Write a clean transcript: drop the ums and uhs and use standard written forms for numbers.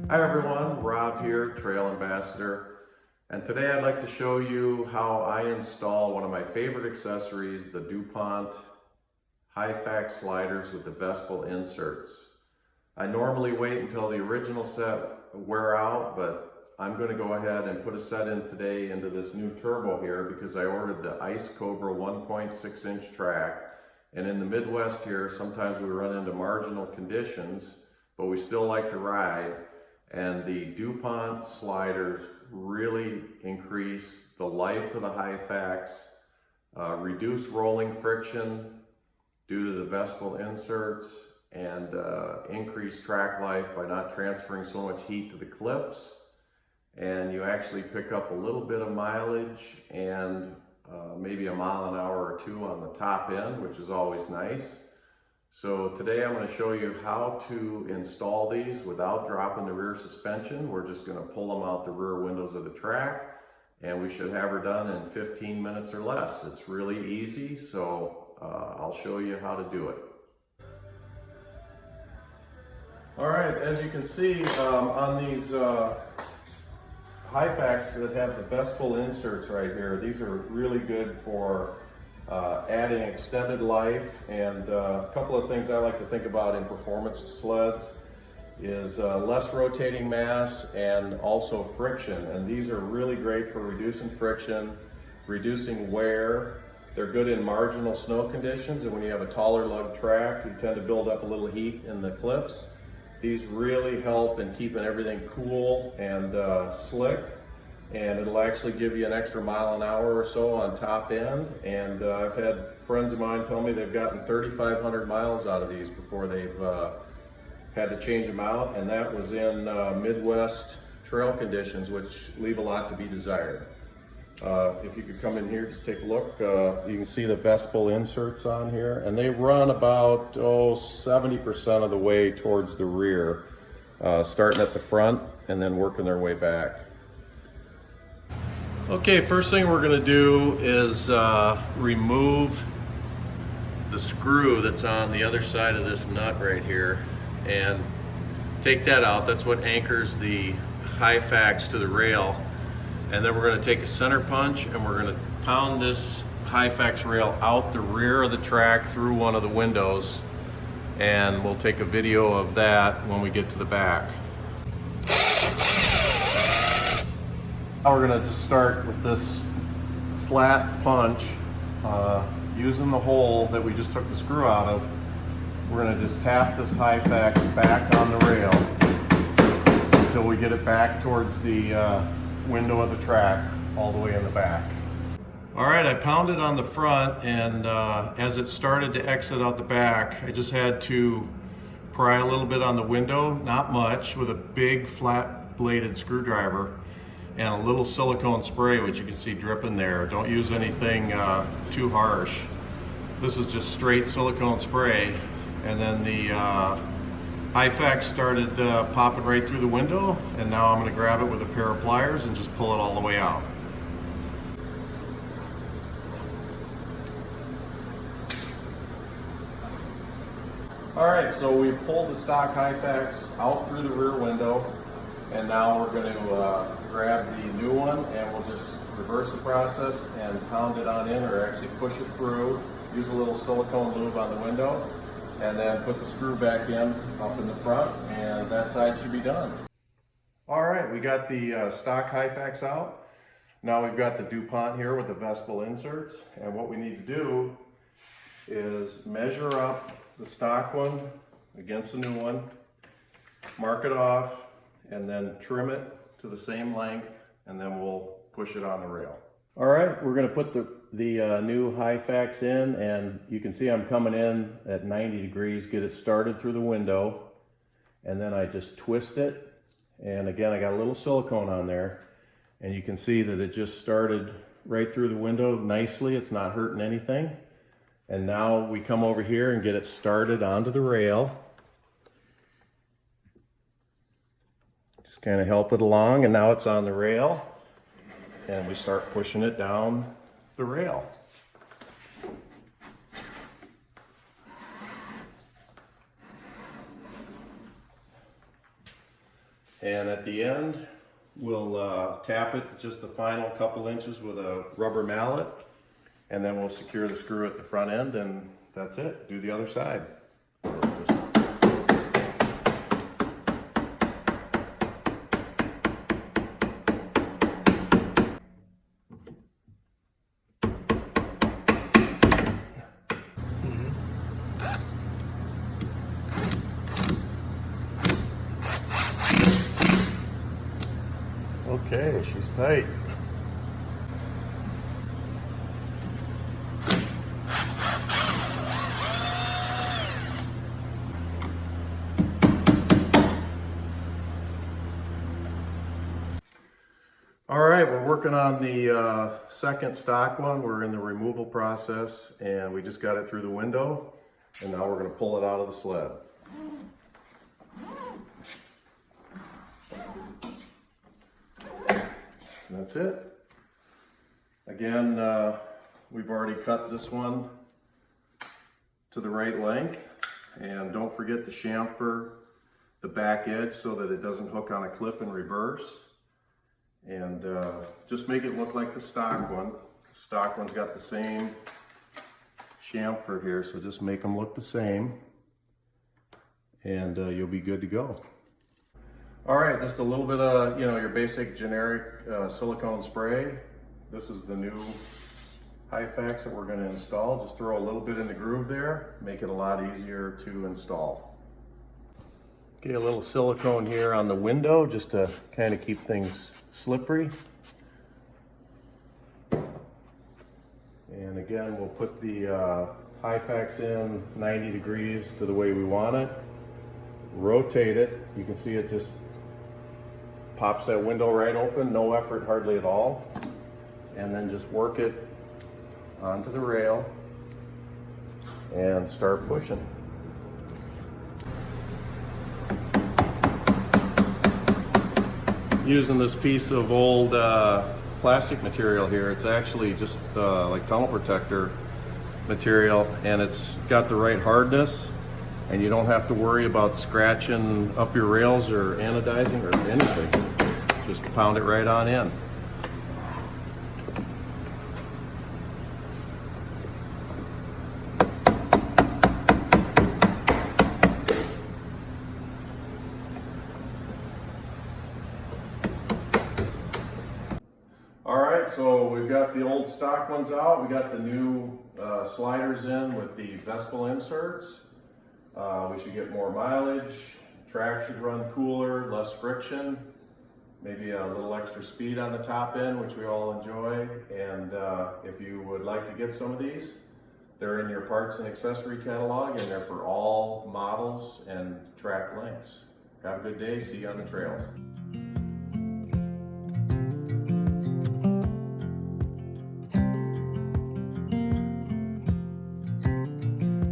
Hi everyone, Rob here, Trail Ambassador, and today I'd like to show you how I install one of my favorite accessories, the DuPont Hyfax sliders with the Vespel inserts. I normally wait until the original set wear out, but I'm going to go ahead and put a set in today into this new turbo here because I ordered the Ice Cobra 1.6 inch track, and in the Midwest here sometimes we run into marginal conditions, but we still like to ride. And the DuPont sliders really increase the life of the Hyfax, reduce rolling friction due to the Vespel inserts, and increase track life by not transferring so much heat to the clips. And you actually pick up a little bit of mileage and maybe a mile an hour or two on the top end, which is always nice. So today I'm going to show you how to install these without dropping the rear suspension. We're just going to pull them out the rear windows of the track, and we should have her done in 15 minutes or less. It's really easy, so I'll show you how to do it. All right, as you can see on these Hyfax that have the Vespel inserts right here, these are really good for adding extended life. And a couple of things I like to think about in performance sleds is less rotating mass and also friction. And these are really great for reducing friction, reducing wear. They're good in marginal snow conditions, and when you have a taller lug track, you tend to build up a little heat in the clips. These really help in keeping everything cool and slick. And it'll actually give you an extra mile an hour or so on top end. And I've had friends of mine tell me they've gotten 3,500 miles out of these before they've had to change them out. And that was in Midwest trail conditions, which leave a lot to be desired. If you could come in here, just take a look. You can see the Vespel inserts on here, and they run about 70% of the way towards the rear, starting at the front and then working their way back. Okay, first thing we're going to do is remove the screw that's on the other side of this nut right here and take that out. That's what anchors the Hyfax to the rail. And then we're going to take a center punch and we're going to pound this Hyfax rail out the rear of the track through one of the windows, and we'll take a video of that when we get to the back. Now we're going to just start with this flat punch, using the hole that we just took the screw out of. We're going to just tap this Hyfax back on the rail until we get it back towards the window of the track all the way in the back. All right, I pounded on the front, and as it started to exit out the back, I just had to pry a little bit on the window, not much, with a big flat bladed screwdriver and a little silicone spray, which you can see dripping there. Don't use anything too harsh. This is just straight silicone spray. And then the Hyfax started popping right through the window, and now I'm going to grab it with a pair of pliers and just pull it all the way out. All right, so we pulled the stock Hyfax out through the rear window, and now we're going to grab the new one, and we'll just reverse the process and pound it on in, or actually push it through. Use a little silicone lube on the window, and then put the screw back in up in the front, and that side should be done. All right, we got the stock Hyfax out. Now we've got the DuPont here with the Vespel inserts, and what we need to do is measure up the stock one against the new one, mark it off, and then trim it to the same length, and then we'll push it on the rail. All right, we're going to put the new Hyfax in, and you can see I'm coming in at 90 degrees, get it started through the window, and then I just twist it. And again, I got a little silicone on there, and you can see that it just started right through the window nicely. It's not hurting anything. And now we come over here and get it started onto the rail. Just kind of help it along, and now it's on the rail, and we start pushing it down the rail. And at the end, we'll tap it just the final couple inches with a rubber mallet, and then we'll secure the screw at the front end, and that's it. Do the other side. Okay, she's tight. All right, we're working on the second stock one. We're in the removal process, and we just got it through the window, and now we're going to pull it out of the sled. And that's it. Again, we've already cut this one to the right length, and don't forget to chamfer the back edge so that it doesn't hook on a clip in reverse. And just make it look like the stock one. The stock one's got the same chamfer here, so just make them look the same, and you'll be good to go. All right, just a little bit of, your basic generic silicone spray. This is the new Hyfax that we're going to install. Just throw a little bit in the groove there, make it a lot easier to install. Okay, a little silicone here on the window just to kind of keep things slippery. And again, we'll put the Hyfax in 90 degrees to the way we want it. Rotate it. You can see it just pops that window right open, no effort hardly at all. And then just work it onto the rail and start pushing. Using this piece of old plastic material here. It's actually just like tunnel protector material, and it's got the right hardness, and you don't have to worry about scratching up your rails or anodizing or anything. Just pound it right on in. All right, so we've got the old stock ones out. We got the new sliders in with the Vespel inserts. We should get more mileage. Track should run cooler, less friction. Maybe a little extra speed on the top end, which we all enjoy. And if you would like to get some of these, they're in your parts and accessory catalog, and they're for all models and track lengths. Have a good day. See you on the trails.